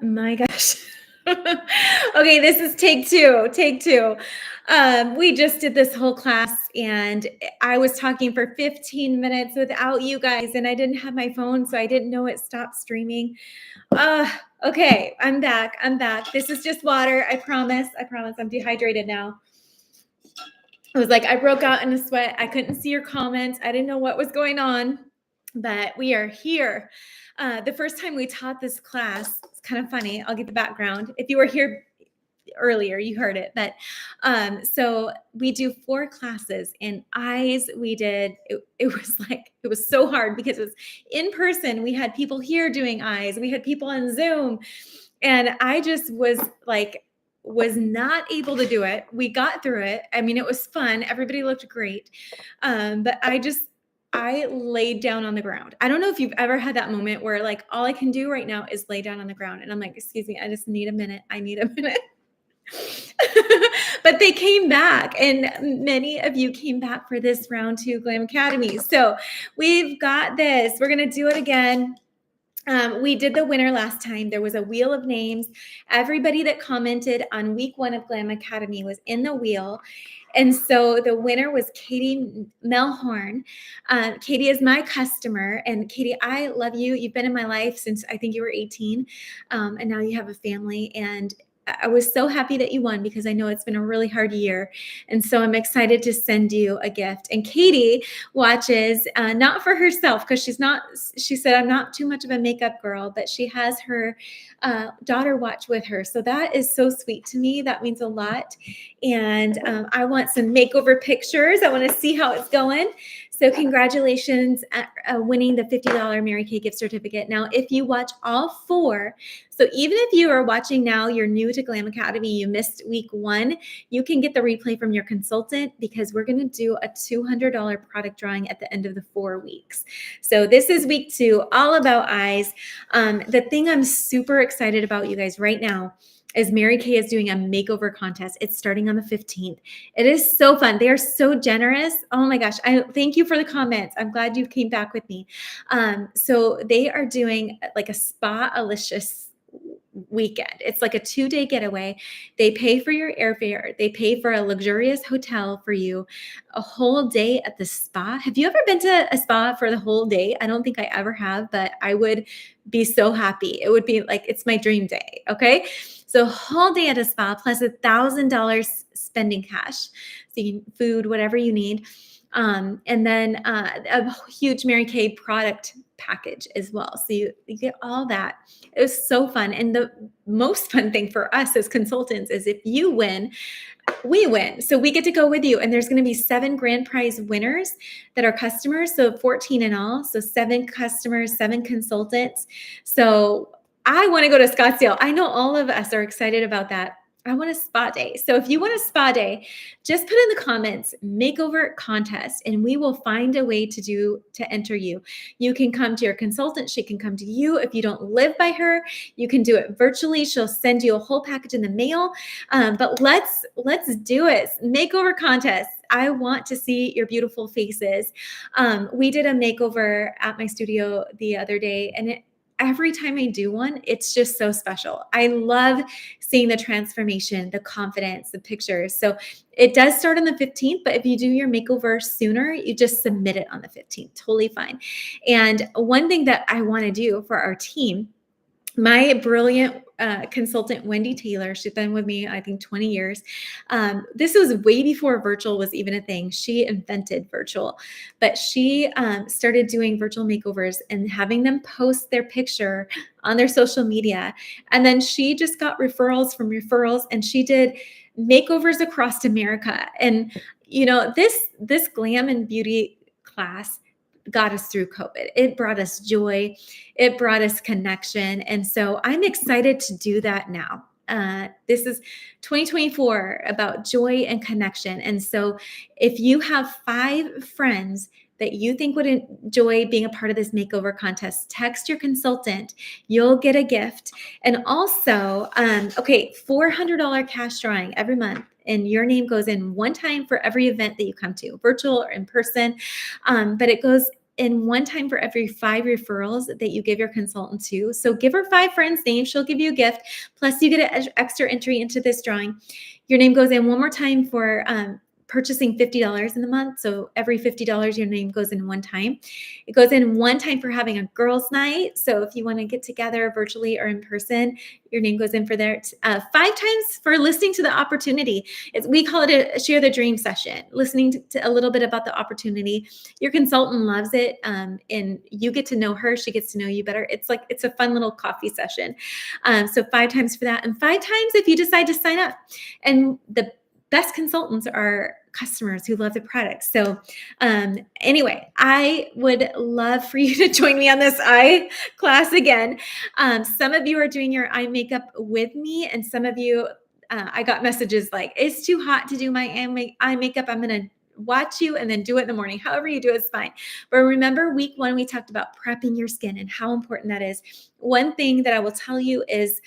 My gosh. Okay, this is take two. Take two. We just did this whole class and I was talking for 15 minutes without you guys, and I didn't have my phone, so I didn't know it stopped streaming. Uh, okay, I'm back. I'm back. This is just water. I promise. I promise. I'm dehydrated now. I was like, I broke out in a sweat. I couldn't see your comments. I didn't know what was going on, but we are here. The first time we taught this class, it's kind of funny. I'll get the background. If you were here earlier, you heard it. But so we do 4 classes, and eyes we did. It was so hard because it was in person. We had people here doing eyes. We had people on Zoom, and I just was not able to do it. We got through it. I mean, it was fun. Everybody looked great. But I laid down on the ground. I don't know if you've ever had that moment where like all I can do right now is lay down on the ground. And I'm like, excuse me, I just need a minute. I need a minute. But they came back, and many of you came back for this round 2 Glam Academy. So we've got this. We're going to do it again. We did the winner last time. There was a wheel of names. Everybody that commented on week 1 of Glam Academy was in the wheel. And so the winner was Katie Melhorn. Katie is my customer. And Katie, I love you. You've been in my life since I think you were 18. And now you have a family. And I was so happy that you won because I know it's been a really hard year. And so I'm excited to send you a gift. And Katie watches, not for herself, because she said, I'm not too much of a makeup girl, but she has her daughter watch with her. So that is so sweet to me. That means a lot. And I want some makeover pictures. I want to see how it's going. So congratulations at winning the $50 Mary Kay gift certificate. Now, if you watch all 4, so even if you are watching now, you're new to Glam Academy, you missed week 1, you can get the replay from your consultant because we're going to do a $200 product drawing at the end of the 4 weeks. So this is week 2, all about eyes. The thing I'm super excited about, you guys, right now is Mary Kay is doing a makeover contest. It's starting on the 15th. It is so fun. They are so generous. Oh my gosh. I thank you for the comments. I'm glad you came back with me. So they are doing like a spa-alicious weekend. It's like a 2-day getaway. They pay for your airfare. They pay for a luxurious hotel for you, a whole day at the spa. Have you ever been to a spa for the whole day? I don't think I ever have, but I would be so happy. It would be like, it's my dream day. Okay. So whole day at a spa plus $1,000 spending cash. So you can food, whatever you need. And then a huge Mary Kay product package as well. So you get all that. It was so fun. And the most fun thing for us as consultants is if you win, we win. So we get to go with you. And there's going to be 7 grand prize winners that are customers. So 14 in all. So 7 customers, 7 consultants. So I want to go to Scottsdale. I know all of us are excited about that. I want a spa day. So if you want a spa day, just put in the comments, makeover contest, and we will find a way to enter you. You can come to your consultant. She can come to you. If you don't live by her, you can do it virtually. She'll send you a whole package in the mail. But let's do it. Makeover contest. I want to see your beautiful faces. We did a makeover at my studio the other day, and every time I do one, it's just so special. I love seeing the transformation, the confidence, the pictures. So it does start on the 15th, but if you do your makeover sooner, you just submit it on the 15th. Totally fine. And one thing that I want to do for our team, my brilliant consultant, Wendy Taylor, she's been with me, I think, 20 years. This was way before virtual was even a thing. She invented virtual, but she started doing virtual makeovers and having them post their picture on their social media. And then she just got referrals from referrals, and she did makeovers across America. And, you know, this glam and beauty class got us through COVID. It brought us joy. It brought us connection. And so I'm excited to do that now. This is 2024 about joy and connection. And so if you have 5 friends that you think would enjoy being a part of this makeover contest, text your consultant. You'll get a gift. And also, $400 cash drawing every month. And your name goes in one time for every event that you come to, virtual or in person. But it goes in one time for every 5 referrals that you give your consultant to. So give her 5 friends' names. She'll give you a gift. Plus, you get an extra entry into this drawing. Your name goes in one more time for purchasing $50 in the month. So every $50, your name goes in one time. It goes in one time for having a girls' night. So if you want to get together virtually or in person, your name goes in for there. 5 times for listening to the opportunity. We call it a share the dream session, listening to a little bit about the opportunity. Your consultant loves it. And you get to know her. She gets to know you better. It's a fun little coffee session. So 5 times for that. And 5 times if you decide to sign up. And the best consultants are customers who love the product. So anyway, I would love for you to join me on this eye class again. Some of you are doing your eye makeup with me, and some of you, I got messages like, it's too hot to do my eye makeup. I'm going to watch you and then do it in the morning. However you do it's fine. But remember week 1, we talked about prepping your skin and how important that is. One thing that I will tell you is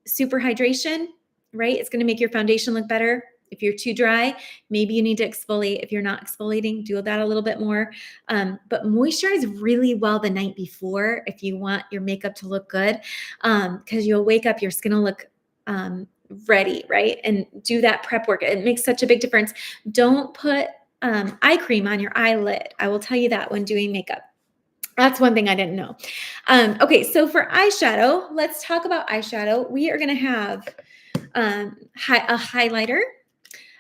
super hydration, right? It's going to make your foundation look better. If you're too dry, maybe you need to exfoliate. If you're not exfoliating, do that a little bit more. But moisturize really well the night before if you want your makeup to look good, because you'll wake up, your skin will look ready, right? And do that prep work. It makes such a big difference. Don't put eye cream on your eyelid. I will tell you that when doing makeup. That's one thing I didn't know. Okay, so for eyeshadow, let's talk about eyeshadow. We are going to have a highlighter,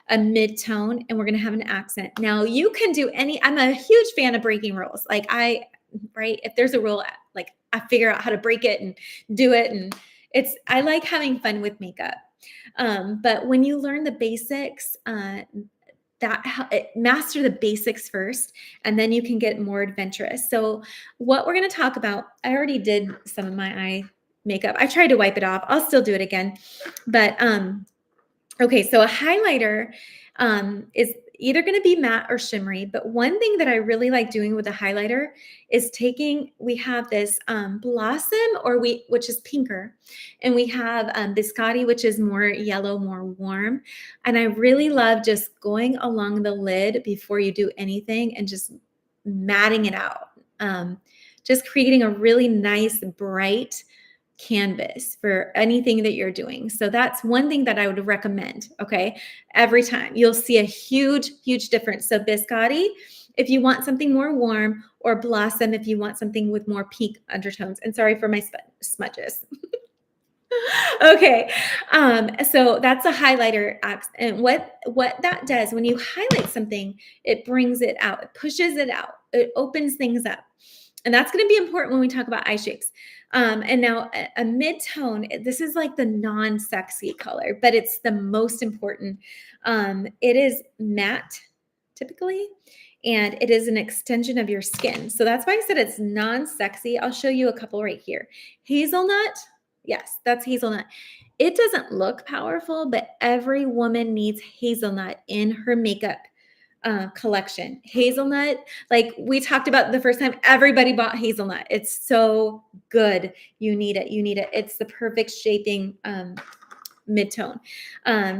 a mid-tone, and we're going to have an accent. Now you can do I'm a huge fan of breaking rules. Right? If there's a rule, like I figure out how to break it and do it. And I like having fun with makeup. But when you learn the basics, master the basics first, and then you can get more adventurous. So what we're going to talk about, I already did some of my eye makeup. I tried to wipe it off. I'll still do it again. But okay, so a highlighter is either going to be matte or shimmery. But one thing that I really like doing with a highlighter is we have this Blossom, which is pinker, and we have Biscotti, which is more yellow, more warm. And I really love just going along the lid before you do anything and just matting it out. Just creating a really nice, bright canvas for anything that you're doing. So that's one thing that I would recommend. Okay. Every time you'll see a huge, huge difference. So Biscotti, if you want something more warm, or Blossom, if you want something with more pink undertones. And sorry for my smudges. Okay. So that's a highlighter. And what that does when you highlight something, it brings it out, it pushes it out, it opens things up. And that's going to be important when we talk about eye shapes. And now a mid-tone, this is like the non-sexy color, but it's the most important. It is matte typically, and it is an extension of your skin. So that's why I said it's non-sexy. I'll show you a couple right here. Hazelnut. Yes, that's hazelnut. It doesn't look powerful, but every woman needs hazelnut in her makeup collection. Hazelnut, like we talked about the first time, everybody bought hazelnut. It's so good. You need it. You need it. It's the perfect shaping mid-tone.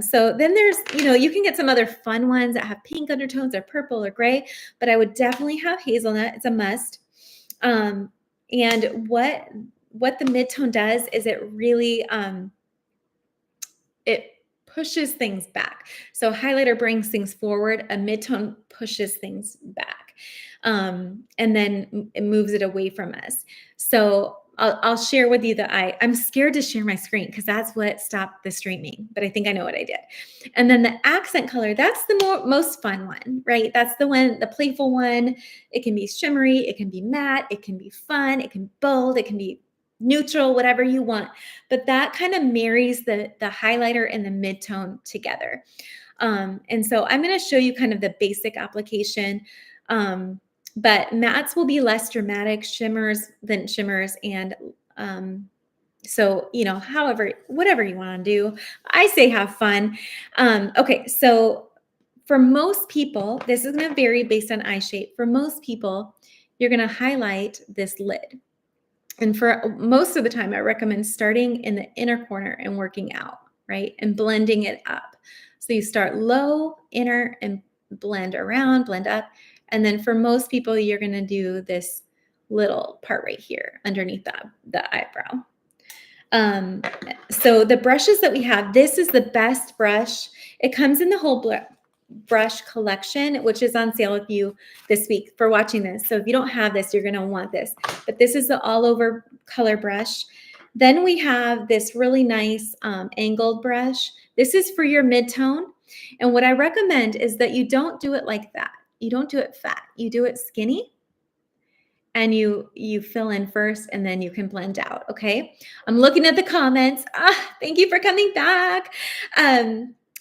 So then there's, you can get some other fun ones that have pink undertones or purple or gray, but I would definitely have hazelnut. It's a must. And what the mid-tone does is it really, it pushes things back. So highlighter brings things forward, a mid-tone pushes things back. And then it moves it away from us. So I'll share with you I'm scared to share my screen because that's what stopped the streaming, but I think I know what I did. And then the accent color, that's the most fun one, right? That's the one, the playful one. It can be shimmery, it can be matte, it can be fun, it can be bold, it can be neutral, whatever you want. But that kind of marries the highlighter and the mid-tone together. And so I'm going to show you kind of the basic application. But mattes will be less dramatic than shimmers. And so, whatever you want to do, I say have fun. Okay, so for most people, this is going to vary based on eye shape. For most people, you're going to highlight this lid. And for most of the time, I recommend starting in the inner corner and working out, right? And blending it up. So you start low, inner, and blend around, blend up. And then for most people, you're going to do this little part right here underneath the eyebrow. So the brushes that we have, this is the best brush. It comes in the whole brush collection, which is on sale with you this week for watching this. So if you don't have this, you're going to want this. But this is the all over color brush. Then we have this really nice angled brush. This is for your mid-tone. And what I recommend is that you don't do it like that. You don't do it fat. You do it skinny. And you fill in first and then you can blend out, okay? I'm looking at the comments. Thank you for coming back.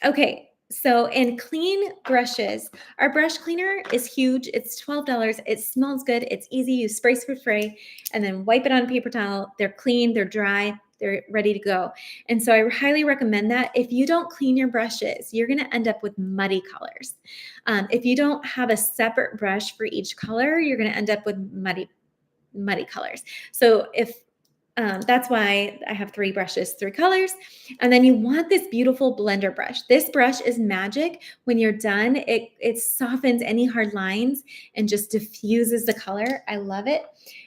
Okay, so in clean brushes, our brush cleaner is huge. It's $12. It smells good. It's easy. You spray and then wipe it on a paper towel. They're clean, they're dry, they're ready to go. And so I highly recommend that. If you don't clean your brushes, you're going to end up with muddy colors. If you don't have a separate brush for each color, you're going to end up with muddy colors. So if that's why I have 3 brushes, 3 colors. And then you want this beautiful blender brush. This brush is magic. When you're done, it softens any hard lines and just diffuses the color. I love it.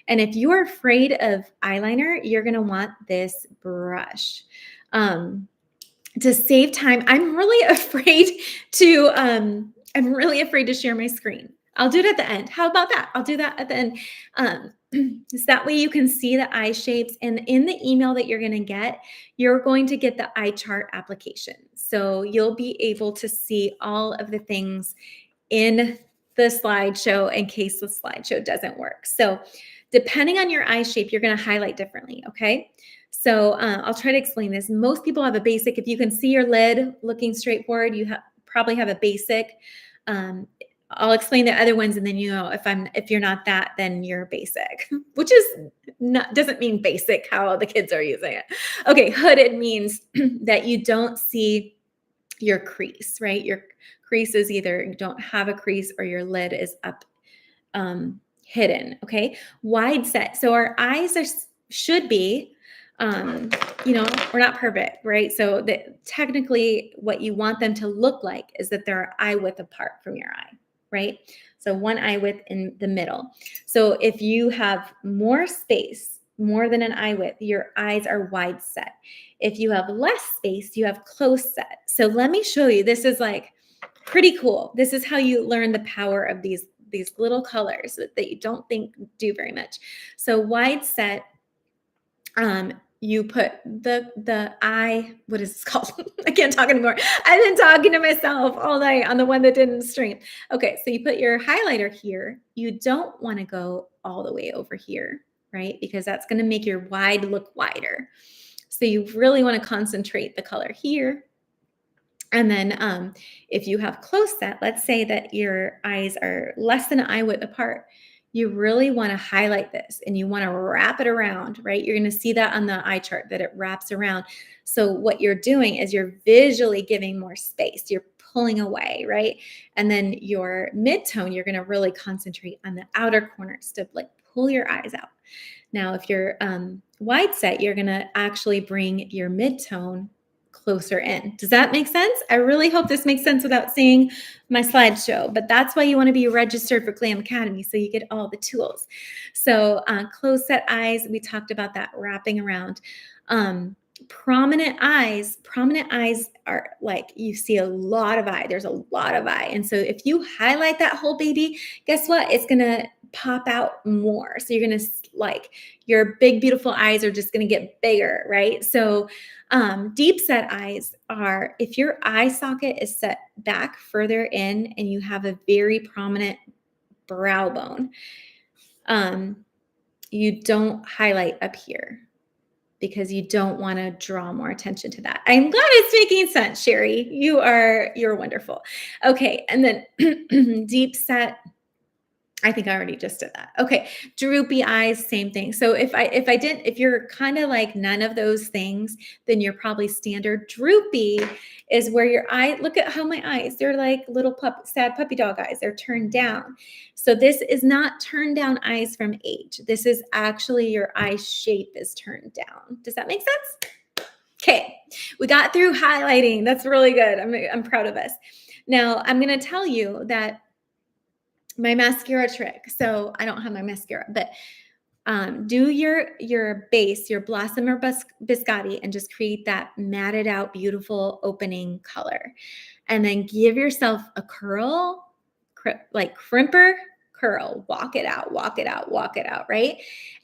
And if you are afraid of eyeliner, you're going to want this brush. To save time, I'm really afraid to share my screen. I'll do it at the end. How about that? I'll do that at the end. So that way you can see the eye shapes. And in the email that you're going to get, you're going to get the eye chart application. So you'll be able to see all of the things in the slideshow in case the slideshow doesn't work. So depending on your eye shape, you're going to highlight differently, okay? So I'll try to explain this. Most people have a basic. If you can see your lid looking straight forward, you probably have a basic. I'll explain the other ones, and then if you're not that, then you're basic, which doesn't mean basic how the kids are using it. Okay, hooded means that you don't see your crease, right? Your crease is either you don't have a crease or your lid is up hidden. Okay, wide set. So our eyes should be. We're not perfect, right? So technically what you want them to look like is that they're eye width apart from your eye, right? So one eye width in the middle. So if you have more space, more than an eye width, your eyes are wide set. If you have less space, you have close set. So let me show you. This is like pretty cool. This is how you learn the power of these little colors that you don't think do very much. So wide set, you put the eye, what is this called? I can't talk anymore. I've been talking to myself all night on the one that didn't stream. Okay, so you put your highlighter here. You don't want to go all the way over here, right? Because that's going to make your wide look wider. So you really want to concentrate the color here. And then if you have close set, let's say that your eyes are less than an eye width apart, you really want to highlight this and you want to wrap it around, right? You're going to see that on the eye chart that it wraps around. So what you're doing is you're visually giving more space. You're pulling away, right? And then your mid-tone, you're going to really concentrate on the outer corners to like pull your eyes out. Now, if you're wide set, you're going to actually bring your mid-tone closer in. Does that make sense? I really hope this makes sense without seeing my slideshow, but that's why you want to be registered for Glam Academy so you get all the tools. So closed set eyes, we talked about that wrapping around. Prominent eyes are like you see a lot of eye. There's a lot of eye. And so if you highlight that whole baby, guess what? It's going to pop out more. So you're going to like your big, beautiful eyes are just going to get bigger, right? So deep set eyes are if your eye socket is set back further in and you have a very prominent brow bone, you don't highlight up here because you don't want to draw more attention to that. I'm glad it's making sense, Sherry. You're wonderful. Okay, and then deep set. I think I already just did that. Okay. Droopy eyes, same thing. So if you're kind of like none of those things, then you're probably standard. Droopy is where your eye, look at how my eyes, they're like little sad puppy dog eyes. They're turned down. So this is not turned down eyes from age. This is actually your eye shape is turned down. Does that make sense? Okay. We got through highlighting. That's really good. I'm proud of us. Now I'm going to tell you that my mascara trick. So I don't have my mascara, but do your base, your Blossom or Biscotti, and just create that matted out, beautiful opening color. And then give yourself a curl, like crimper curl, walk it out, walk it out, walk it out, right?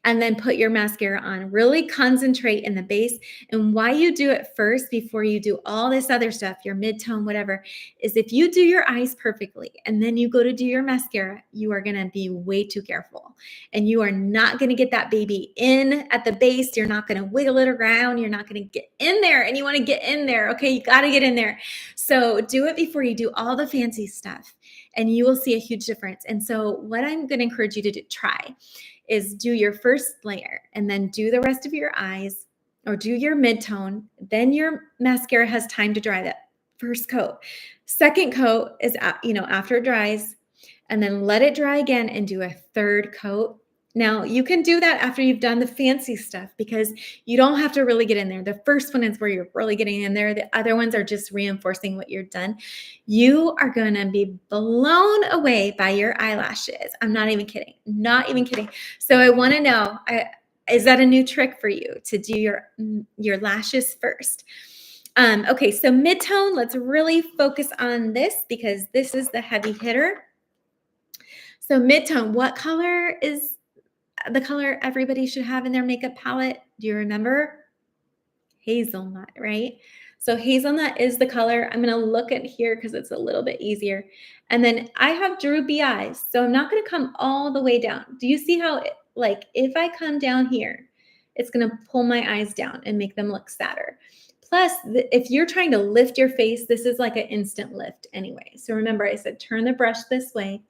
And then put your mascara on. Really concentrate in the base. And why you do it first before you do all this other stuff, your mid-tone, whatever, is if you do your eyes perfectly and then you go to do your mascara, you are going to be way too careful. And you are not going to get that baby in at the base. You're not going to wiggle it around. You're not going to get in there. And you want to get in there. Okay, you got to get in there. So do it before you do all the fancy stuff, and you will see a huge difference. And so what I'm going to encourage you to try is do your first layer and then do the rest of your eyes, or do your mid-tone. Then your mascara has time to dry, that first coat. Second coat is, after it dries, and then let it dry again and do a third coat. Now, you can do that after you've done the fancy stuff, because you don't have to really get in there. The first one is where you're really getting in there. The other ones are just reinforcing what you've done. You are going to be blown away by your eyelashes. I'm not even kidding. Not even kidding. So I want to know, is that a new trick for you to do your lashes first? Okay, so mid-tone, let's really focus on this because this is the heavy hitter. So mid-tone, what color is the color everybody should have in their makeup palette? Do you remember? Hazelnut, right? So hazelnut is the color. I'm going to look at here because it's a little bit easier. And then I have droopy eyes, so I'm not going to come all the way down. Do you see how, if I come down here, it's going to pull my eyes down and make them look sadder. Plus, if you're trying to lift your face, this is like an instant lift anyway. So remember, I said turn the brush this way.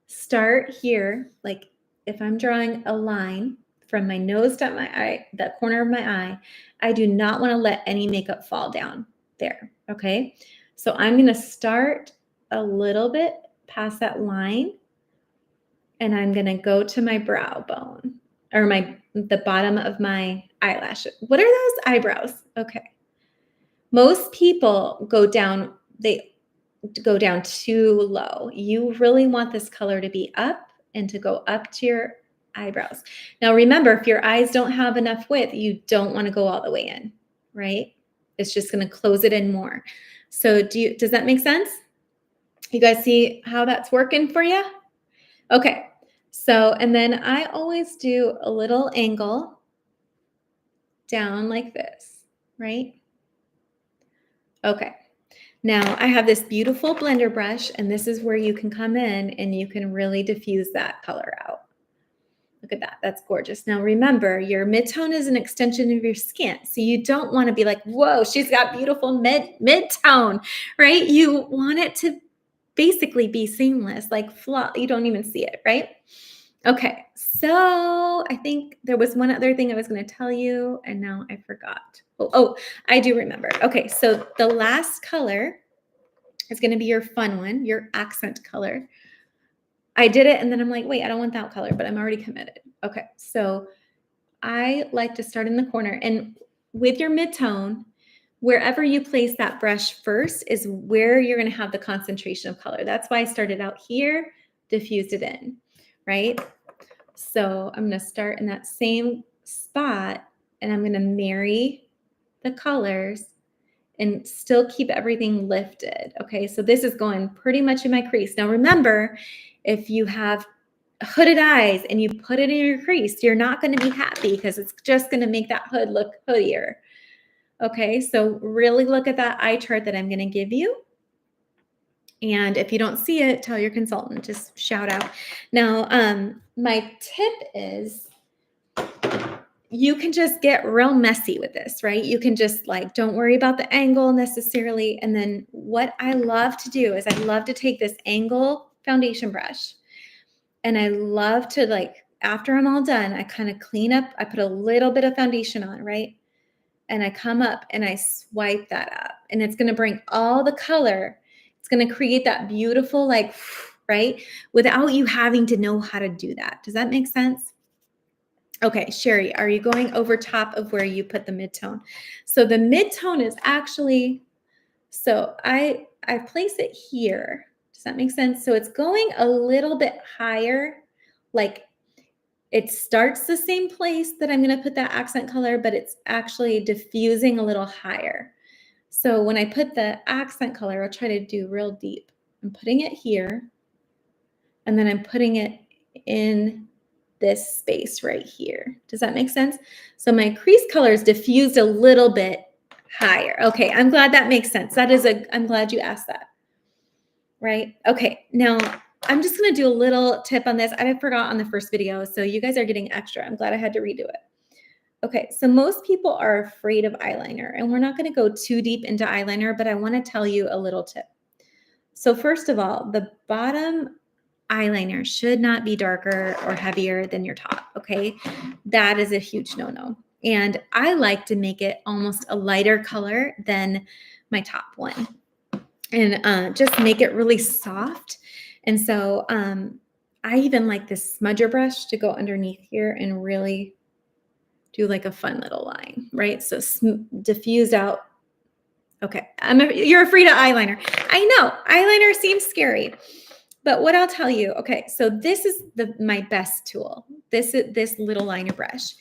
Start here, like if I'm drawing a line from my nose to my eye, the corner of my eye, I do not want to let any makeup fall down there, okay? So I'm going to start a little bit past that line, and I'm going to go to my brow bone, or the bottom of my eyelash. What are those? Eyebrows. Okay. Most people go down too low. You really want this color to be up and to go up to your eyebrows. Now remember, if your eyes don't have enough width, you don't want to go all the way in, right? It's just going to close it in more. So does that make sense? You guys see how that's working for you? Okay. So, and then I always do a little angle down like this, right? Okay. Now I have this beautiful blender brush, and this is where you can come in and you can really diffuse that color out. Look at that. That's gorgeous. Now remember, your mid-tone is an extension of your skin. So you don't want to be like, whoa, she's got beautiful mid-tone, right? You want it to basically be seamless, like you don't even see it, right? Okay, so I think there was one other thing I was going to tell you, and now I forgot. Oh, I do remember. Okay, so the last color is going to be your fun one, your accent color. I did it, and then I'm like, wait, I don't want that color, but I'm already committed. Okay, so I like to start in the corner, and with your mid-tone, wherever you place that brush first is where you're going to have the concentration of color. That's why I started out here, diffused it in, right? So I'm going to start in that same spot, and I'm going to marry the colors and still keep everything lifted. Okay, so this is going pretty much in my crease. Now remember, if you have hooded eyes and you put it in your crease, you're not going to be happy because it's just going to make that hood look hoodier. Okay, so really look at that eye chart that I'm going to give you. And if you don't see it, tell your consultant, just shout out. Now, my tip is you can just get real messy with this, right? You can just don't worry about the angle necessarily. And then what I love to do is I love to take this angle foundation brush, and I love to after I'm all done, I kind of clean up. I put a little bit of foundation on, right? And I come up and I swipe that up, and it's going to bring all the color. It's going to create that beautiful, right? Without you having to know how to do that. Does that make sense? Okay, Sherry, are you going over top of where you put the mid-tone? So the mid-tone is actually, so I place it here. Does that make sense? So it's going a little bit higher, like it starts the same place that I'm going to put that accent color, but it's actually diffusing a little higher. So when I put the accent color, I'll try to do real deep. I'm putting it here, and then I'm putting it in this space right here. Does that make sense? So my crease color is diffused a little bit higher. Okay, I'm glad that makes sense. I'm glad you asked that. Right? Okay, now I'm just gonna do a little tip on this. I forgot on the first video, so you guys are getting extra. I'm glad I had to redo it. Okay, so most people are afraid of eyeliner, and we're not gonna go too deep into eyeliner, but I wanna tell you a little tip. So first of all, the bottom eyeliner should not be darker or heavier than your top, okay? That is a huge no-no. And I like to make it almost a lighter color than my top one, and just make it really soft. And so I even like this smudger brush to go underneath here and really do like a fun little line, right? So diffuse out. Okay, you're afraid of eyeliner. I know, eyeliner seems scary. But what I'll tell you, okay, so this is my best tool. This little liner brush.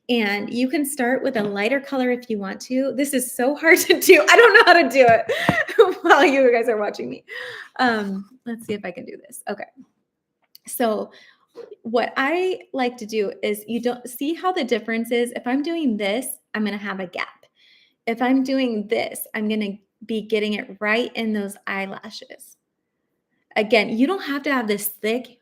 And you can start with a lighter color if you want to. This is so hard to do. I don't know how to do it while you guys are watching me. Let's see if I can do this. Okay. So what I like to do is, you don't see how the difference is. If I'm doing this, I'm going to have a gap. If I'm doing this, I'm going to be getting it right in those eyelashes. Again, you don't have to have this thick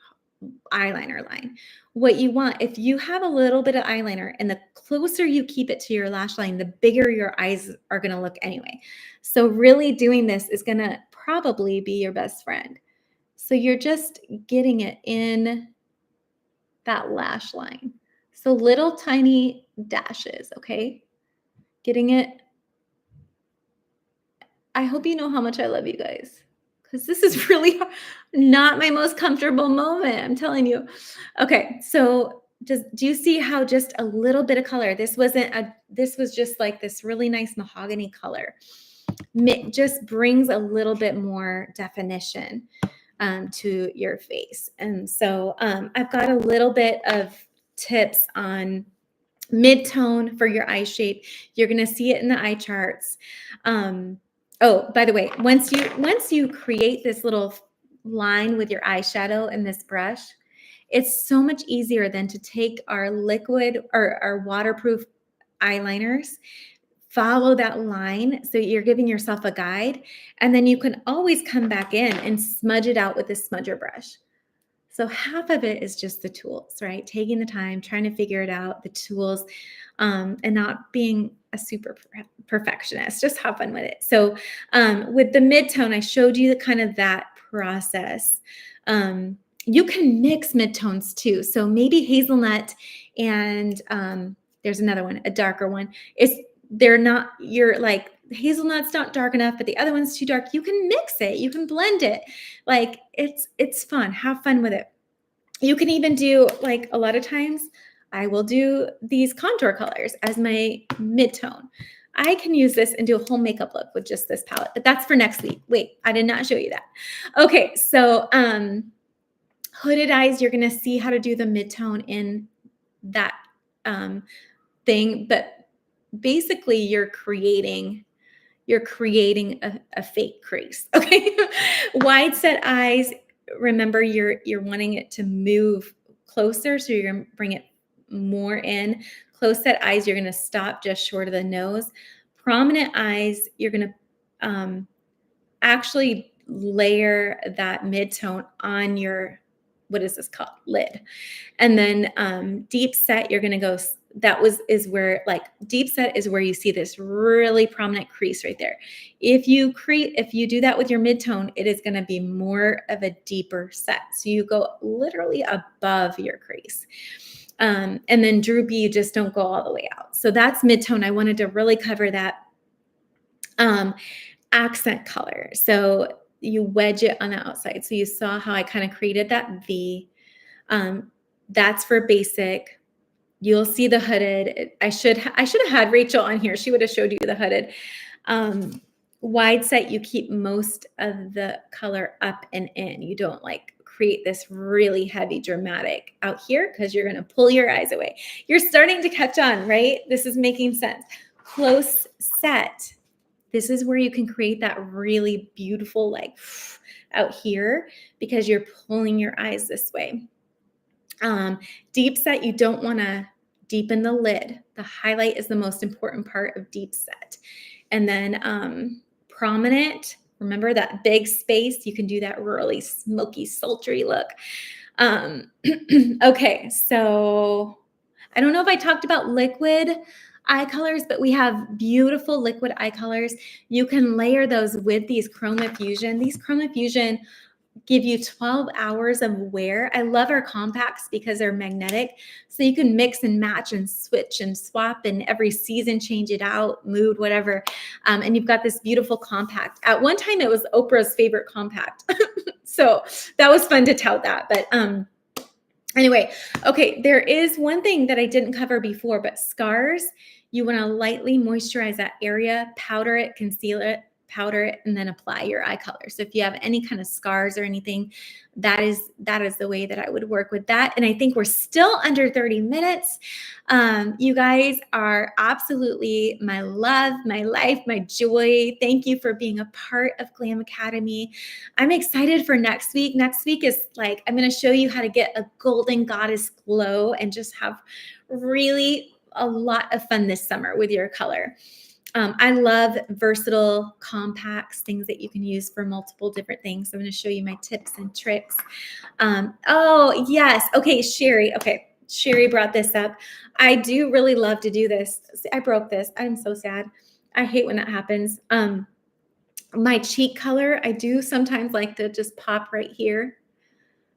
eyeliner line. What you want, if you have a little bit of eyeliner, and the closer you keep it to your lash line, the bigger your eyes are going to look anyway. So really doing this is going to probably be your best friend. So you're just getting it in that lash line. So little tiny dashes, okay? Getting it. I hope you know how much I love you guys, because this is really not my most comfortable moment, I'm telling you. Okay, so do you see how just a little bit of color, this was just like this really nice mahogany color. Just brings a little bit more definition to your face. And so I've got a little bit of tips on mid-tone for your eye shape. You're going to see it in the eye charts. Oh, by the way, once you create this little line with your eyeshadow in this brush, it's so much easier than to take our liquid or our waterproof eyeliners, follow that line. So you're giving yourself a guide, and then you can always come back in and smudge it out with this smudger brush. So half of it is just the tools, right? Taking the time, trying to figure it out, the tools, and not being a super perfectionist. Just have fun with it. So with the mid-tone, I showed you kind of that process. You can mix mid-tones too. So maybe hazelnut and there's another one, a darker one. You're like, hazelnut's not dark enough, but the other one's too dark. You can mix it. You can blend it. Like it's fun. Have fun with it. You can even do, like, a lot of times I will do these contour colors as my mid-tone. I can use this and do a whole makeup look with just this palette, but that's for next week. Wait, I did not show you that. Okay, so hooded eyes, you're going to see how to do the mid-tone in that thing, but basically you're creating a fake crease. Okay. Wide set eyes, remember you're wanting it to move closer, so you're going to bring it more in. Close set eyes, you're going to stop just short of the nose. Prominent eyes, you're going to actually layer that mid-tone on your, what is this called? Lid. And then deep set, you're going to go, deep set is where you see this really prominent crease right there. If you do that with your mid-tone, it is going to be more of a deeper set. So you go literally above your crease. And then droopy, you just don't go all the way out. So that's mid-tone. I wanted to really cover that. Accent color. So you wedge it on the outside. So you saw how I kind of created that V. That's for basic. You'll see the hooded. I should have had Rachel on here. She would have showed you the hooded. Wide set, you keep most of the color up and in. You don't like create this really heavy dramatic out here because you're going to pull your eyes away. You're starting to catch on, right? This is making sense. Close set. This is where you can create that really beautiful like out here because you're pulling your eyes this way. Deep set, you don't want to deepen the lid. The highlight is the most important part of deep set. And then prominent, remember that big space, you can do that really smoky, sultry look. Okay, so I don't know if I talked about liquid eye colors, but we have beautiful liquid eye colors. You can layer those with these Chroma Fusion. These Chroma Fusion give you 12 hours of wear. I love our compacts because they're magnetic. So you can mix and match and switch and swap and every season change it out, mood, whatever. And you've got this beautiful compact. At one time, it was Oprah's favorite compact. So that was fun to tout that. But anyway, okay, there is one thing that I didn't cover before, but scars, you want to lightly moisturize that area, powder it, conceal it, powder it, and then apply your eye color. So if you have any kind of scars or anything, that is the way that I would work with that. And I think we're still under 30 minutes. You guys are absolutely my love, my life, my joy. Thank you for being a part of Glam Academy. I'm excited for next week. Next week is like, I'm going to show you how to get a golden goddess glow and just have really a lot of fun this summer with your color. I love versatile compacts, things that you can use for multiple different things. I'm going to show you my tips and tricks. Oh, yes. Okay, Sherry. Okay, Sherry brought this up. I do really love to do this. I broke this. I'm so sad. I hate when that happens. My cheek color, I do sometimes like to just pop right here.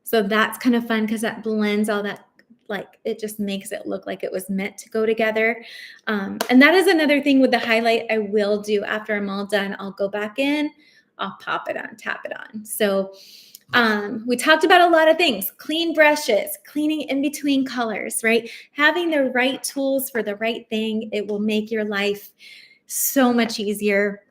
So that's kind of fun because that blends all that, like it just makes it look like it was meant to go together. And that is another thing with the highlight I will do after I'm all done. I'll go back in, I'll pop it on, tap it on. So we talked about a lot of things, clean brushes, cleaning in between colors, right? Having the right tools for the right thing, it will make your life so much easier.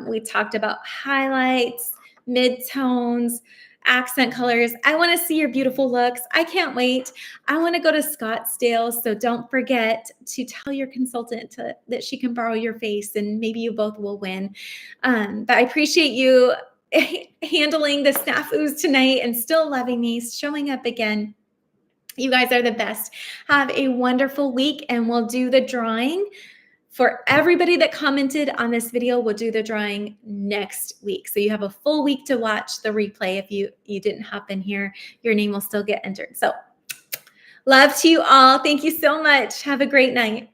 We talked about highlights, midtones, accent colors. I want to see your beautiful looks. I can't wait. I want to go to Scottsdale. So don't forget to tell your consultant that she can borrow your face and maybe you both will win. But I appreciate you handling the snafus tonight and still loving me, showing up again. You guys are the best. Have a wonderful week and we'll do the drawing. For everybody that commented on this video, we'll do the drawing next week. So you have a full week to watch the replay. If you didn't hop in here, your name will still get entered. So love to you all. Thank you so much. Have a great night.